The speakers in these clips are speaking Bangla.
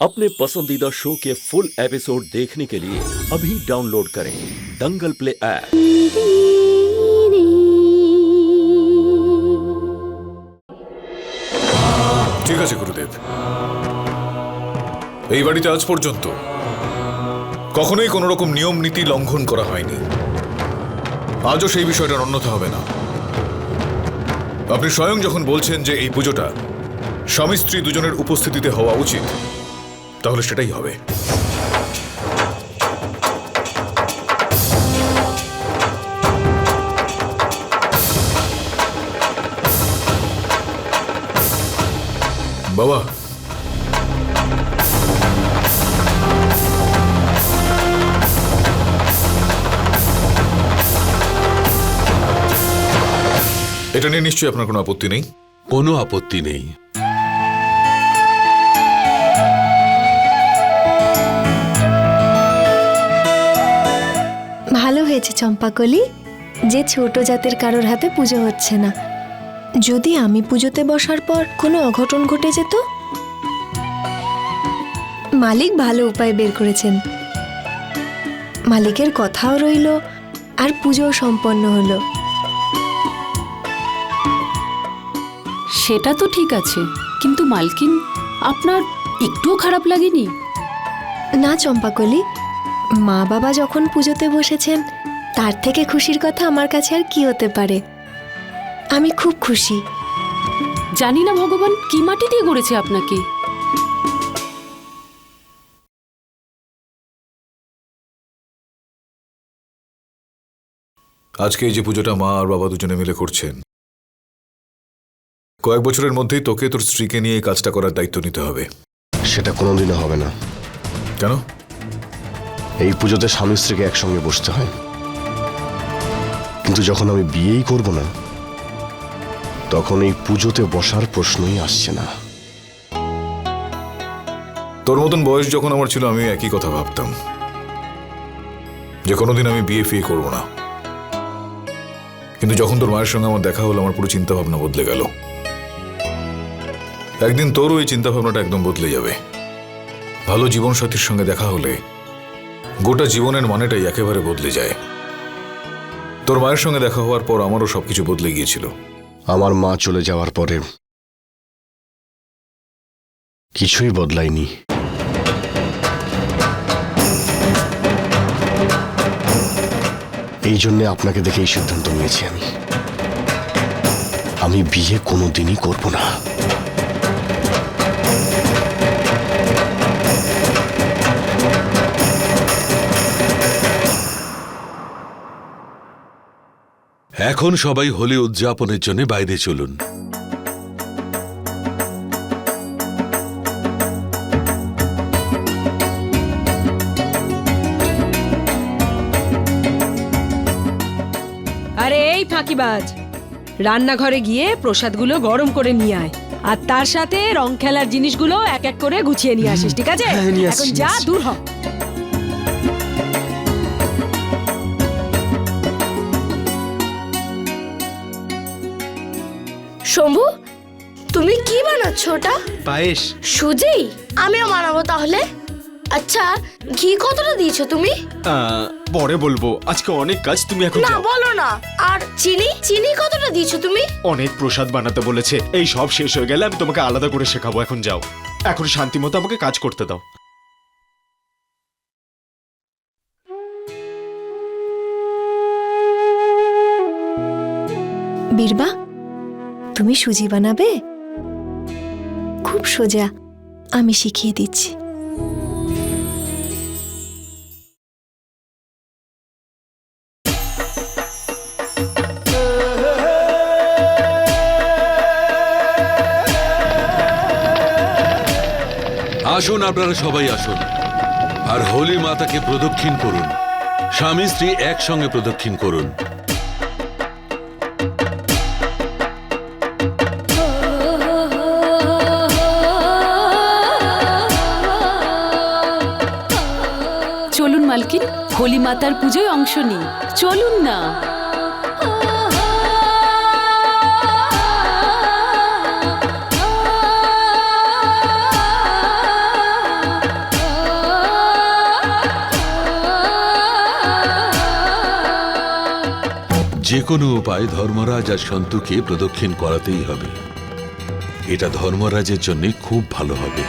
अपने पसंदीदा शो के फुल एपिसोड देखने के लिए अभी डाउनलोड करें दंगल प्ले ऐप। ঠিক আছে গুরুদেব, এই বাড়িতে আজ পর্যন্ত কখনোই কোনো রকম নিয়ম নীতি লঙ্ঘন করা হয়নি। আজও সেই বিষয়টার অন্যথা হবে না। আপনি স্বয়ং যখন বলছেন যে এই পুজোটা স্বামী স্ত্রী দুজনের উপস্থিতিতে হওয়া উচিত, তাহলে সেটাই হবে। বাবা, এটা নিয়ে নিশ্চয়ই আপনার কোনো আপত্তি নেই? কোনো আপত্তি নেই। ভালো হয়েছে চম্পাকলি যে ছোট জাতের কারোর হাতে পুজো হচ্ছে না। যদি আমি পুজোতে বসার পর কোনো অঘটন ঘটে যেত। মালিক ভালো উপায় বের করেছেন, মালিকের কথাও রইল আর পুজোও সম্পন্ন হলো। সেটা তো ঠিক আছে, কিন্তু মালকিন, আপনার একটুও খারাপ লাগেনি? না চম্পাকলি, মা বাবা যখন পুজোতে বসেছেন তার থেকে খুশির কথা আমার কাছে আর কি হতে পারে। আমি খুব খুশি। জানি না ভগবান কি মাটি দিয়ে গড়েছে আপনাকে। আজকে এই যে পুজোটা মা আর বাবা দুজনে মিলে করছেন, কয়েক বছরের মধ্যেই তোকে তোর স্ত্রীকে নিয়ে এই কাজটা করার দায়িত্ব নিতে হবে। সেটা কোনোদিনও হবে না। কেন? এই পুজোতে স্বামী স্ত্রীকে একসঙ্গে বসতে হয়, কিন্তু যখন আমি বিয়েই করব না, তখন এই পুজোতে বসার প্রশ্নই আসছে না। তোর মতন বয়স যখন আমার ছিল, আমি একই কথা ভাবতাম যে কোনোদিন আমি বিয়ে ফিয়ে করব না। কিন্তু যখন তোর মায়ের সঙ্গে আমার দেখা হলো, আমার পুরো চিন্তা ভাবনা বদলে গেল। একদিন তোরও এই চিন্তা ভাবনাটা একদম বদলে যাবে। ভালো জীবনসাথীর সঙ্গে দেখা হলে গোটা জীবনের মানেটাই একেবারে বদলে যায়। তোর মায়ের সঙ্গে দেখা হওয়ার পর আমারও সবকিছু বদলে গিয়েছিল। আমার মা চলে যাওয়ার পরে কিছুই বদলায়নি। এই জন্যে আপনাকে দেখে এই সিদ্ধান্ত নিয়েছি আমি বিয়ে কোনোদিনই করব না। এখন সবাই হোলি উদযাপনের জন্য বাইরে চলুন। আরে এই ফাঁকিবাজ, রান্নাঘরে গিয়ে প্রসাদগুলো গরম করে নিয়ে আয়, আর তার সাথে রং খেলার জিনিসগুলো এক এক করে গুছিয়ে নিয়ে আসিস, ঠিক আছে? এখন যা, দূর হ। শম্ভু, তুমি কি বানাচ্ছ? ওটা পায়েস। সুজি? আমিও বানাবো তাহলে। আচ্ছা, ঘি কতটা দিয়েছো তুমি? পরে বলবো, আজকে অনেক কাজ, তুমি এখন না যাও। বলো না। আর চিনি চিনি কতটা দিয়েছো তুমি? অনেক প্রসাদ বানাতে বলেছে, এই সব শেষ হয়ে গেলে আমি তোমাকে আলাদা করে শেখাবো। এখন যাও, এখন শান্তি মতো আমাকে কাজ করতে দাও। বীরবা, তুমি সুজি বানাবে? খুব সোজা, আমি শিখিয়ে দিচ্ছি। আসুন, আপনারা সবাই আসুন আর হোলি মাতাকে প্রদক্ষিণ করুন। স্বামী স্ত্রী একসঙ্গে প্রদক্ষিণ করুন। চলুন মালকিন, হোলি মাতার পুজোয় অংশ নিই। চলুন না। যে কোনো উপায় ধর্মরাজ আর সন্তুকে প্রদক্ষিণ করাতেই হবে। এটা ধর্মরাজের জন্য খুব ভালো হবে।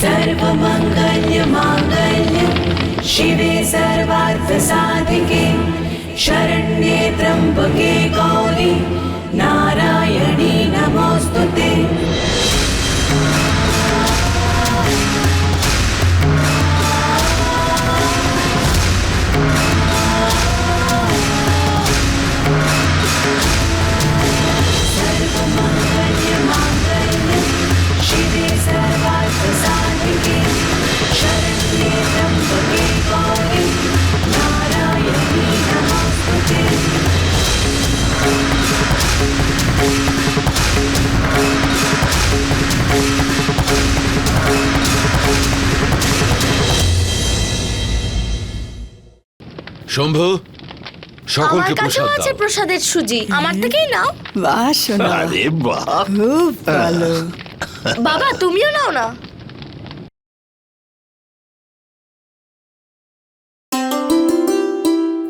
सर्वमंगल्य मांगल्य शिवे सर्वार्थ साधिके शरण्ये त्र्यंबके गौरी नारायणी नमोस्तुते। सर्वमंगल्य मांगल्य शिवे सर्वार्थ साधिके शरण्ये त्र्यंबके गौरी नारायणी नमोस्तुते। শম্ভু, সকলকে আমার কাছেও প্রসাদ আছে দাও। প্রসাদের সুজি, আমার থেকেই নাও। বাহ সোনা, আরে বাহ, খুব ভালো। বাবা তুমিও নাও না।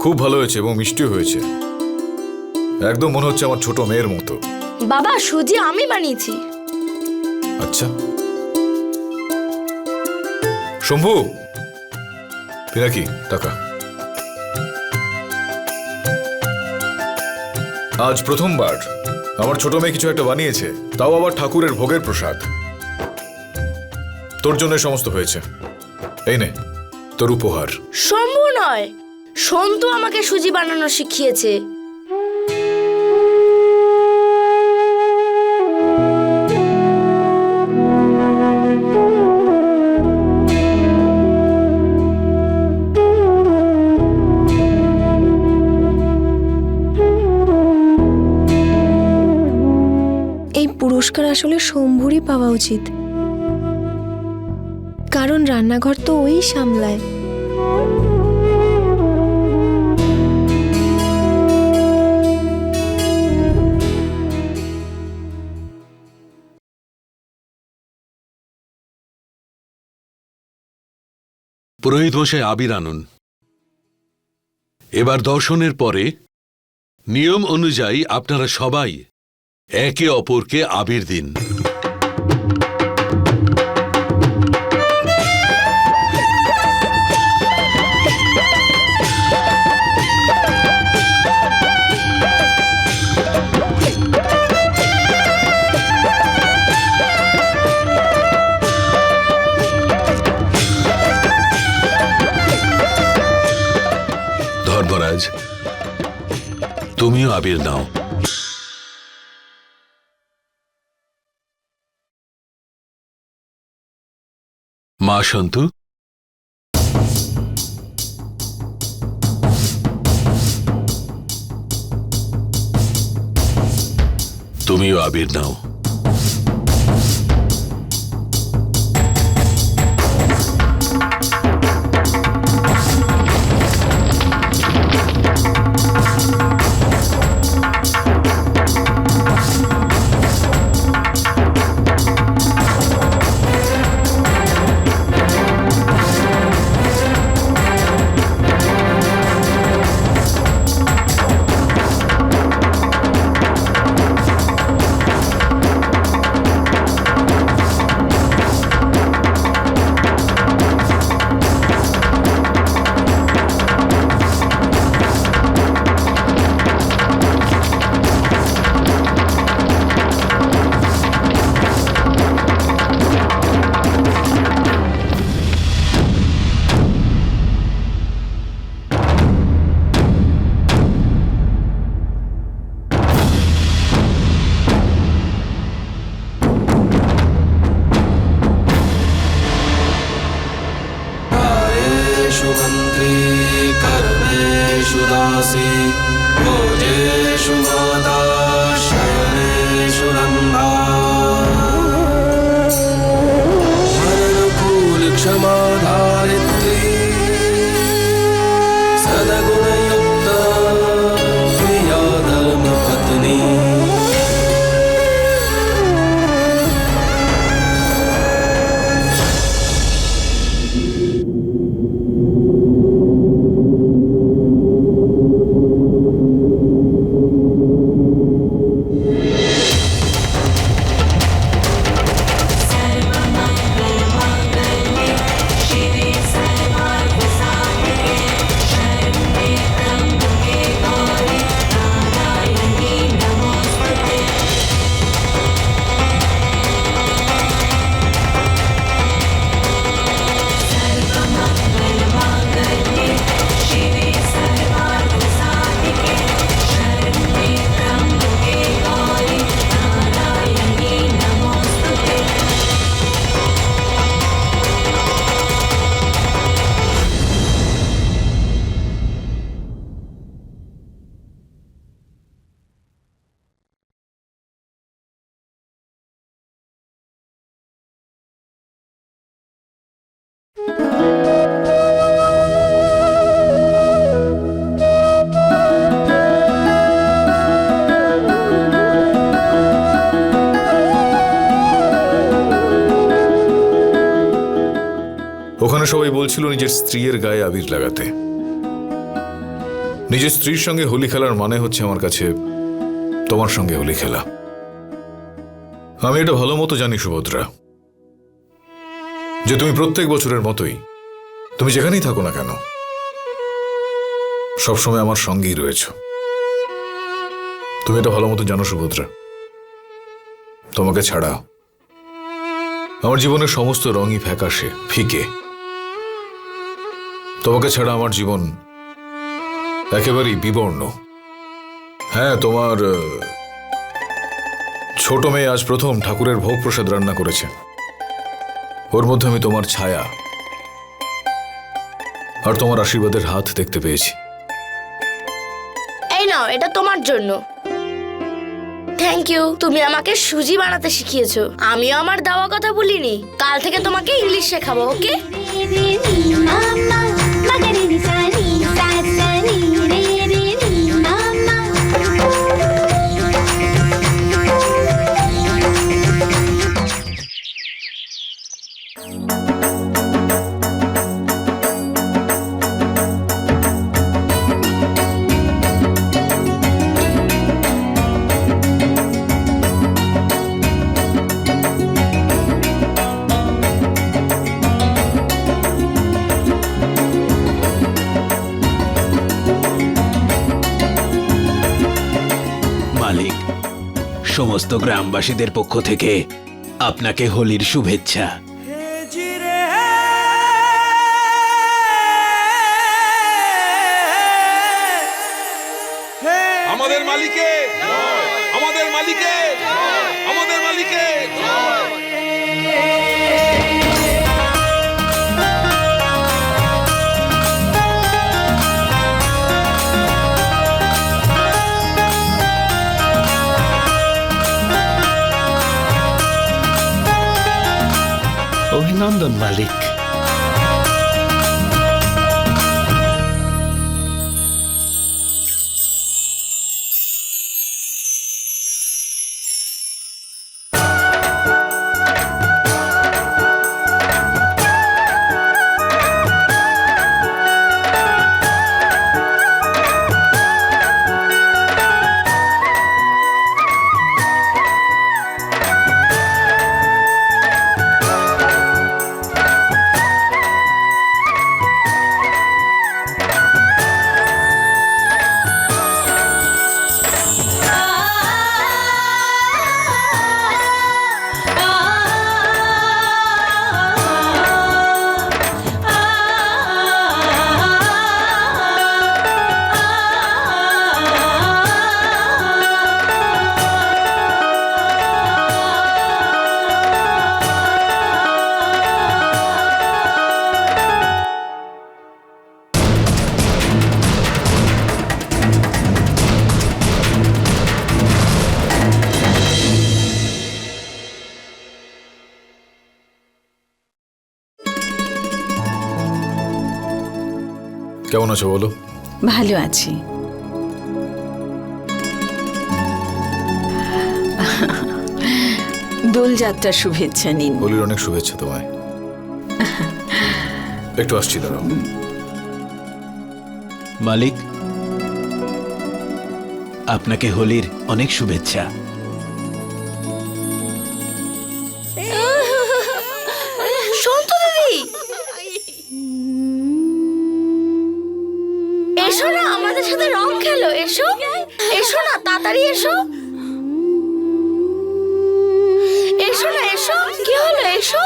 খুব ভালো হয়েছে এবং মিষ্টিও হয়েছে। একদম মনে হচ্ছে আমার ছোট মেয়ের মতো। বাবা সুজি আমি বানিয়েছি। আচ্ছা শম্ভু, পিনাকি টাকা। আজ প্রথমবার আমার ছোট মেয়ে কিছু একটা বানিয়েছে, তাও আবার ঠাকুরের ভোগের প্রসাদ। তোর জন্য সমস্ত হয়েছে, এই নে তোর উপহার। শম্ভু নয়, সন্তু আমাকে সুজি বানানো শিখিয়েছে। এই পুরস্কার আসলে শম্ভুরই পাওয়া উচিত, কারণ রান্নাঘর তো ওই সামলায়। পুরোহিত মশাই আবির আনুন। এবার দর্শনের পরে নিয়ম অনুযায়ী আপনারা সবাই একে অপরকে আবির দিন। ধর্মরাজ, তুমিও আবির নাও। মা সন্তু, তুমিও আবির নাও। दासी भोजेषु माता शयनेषु रम्भा क्षमा धारित्री सदगुणयुक्ता प्रिया धर्मपत्नी ওখানে সবাই বলছিল নিজের স্ত্রীর গায়ে আবির লাগাতে। নিজের স্ত্রীর সঙ্গে হোলি খেলার মানে হচ্ছে আমার কাছে তোমার সঙ্গে হোলি খেলা। আমি এটা ভালো মতো জানি সুভদ্রা, যে তুমি প্রত্যেক বছরের মতোই তুমি যেখানেই থাকো না কেন সবসময় আমার সঙ্গেই রয়েছ। তুমি এটা ভালো মতো জানো সুভদ্রা, তোমাকে ছাড়া আমার জীবনের সমস্ত রঙই ফ্যাকাশে ফিকে। তোমাকে ছাড়া আমার জীবন একেবারেই বিবর্ণ। হ্যাঁ, তোমার ছোট মেয়ে আজ প্রথম ঠাকুরের ভোগ প্রসাদ রান্না করেছে, ওর মধ্যে আমি তোমার ছায়া আর তোমার আশীর্বাদের হাত দেখতে পেয়েছি। এই নাও, এটা তোমার জন্য। থ্যাংক ইউ, তুমি আমাকে সুজি বানাতে শিখিয়েছো। আমিও আমার দেওয়া কথা বলিনি। কাল থেকে তোমাকে ইংলিশ শেখাবো, ওকে? মালিক, সমস্ত গ্রামবাসীদের পক্ষ থেকে আপনাকে হোলির শুভেচ্ছা। আমাদের মালিকে, আমাদের মালিকে, আমাদের মালিকে। অভিনন্দন মালিক। কেমন আছো বলো? ভালো আছি। দোলযাত্রার শুভেচ্ছা নিন। হোলির অনেক শুভেচ্ছা তোমায়। একটু আসছি, দাঁড়াও। মালিক, আপনাকে হোলির অনেক শুভেচ্ছা। সন্তু দিদি, এসো না, আমাদের সাথে রং খেলো। এসো এসো না, তাড়াতাড়ি এসো। এসো না, এসো। কি হলো? এসো।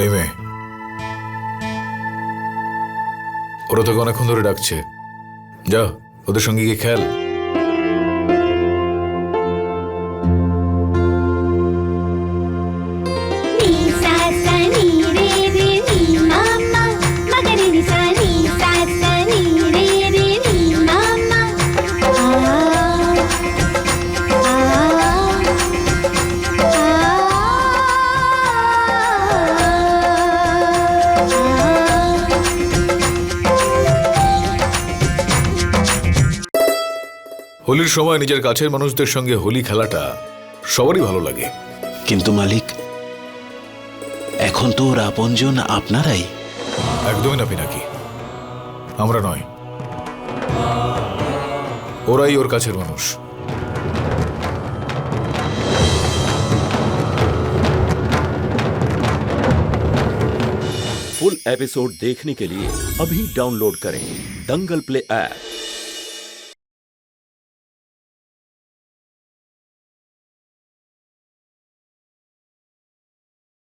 এই মেয়ে, ওরা তোকে অনেকক্ষণ ধরে ডাকছে, যা ওদের সঙ্গে গিয়ে খেল। হোলির সময় নিজের কাছের মানুষদের সঙ্গে হোলি খেলাটা সবারই ভালো লাগে। কিন্তু মালিক, এখন তো ওর আপনজন আপনারাই। একদমই না পিনাকি, আমরা নয়, ওরাই ওর কাছের মানুষ। फुल एपिसोड देखने के लिए अभी डाउनलोड करें दंगल प्ले ऐप।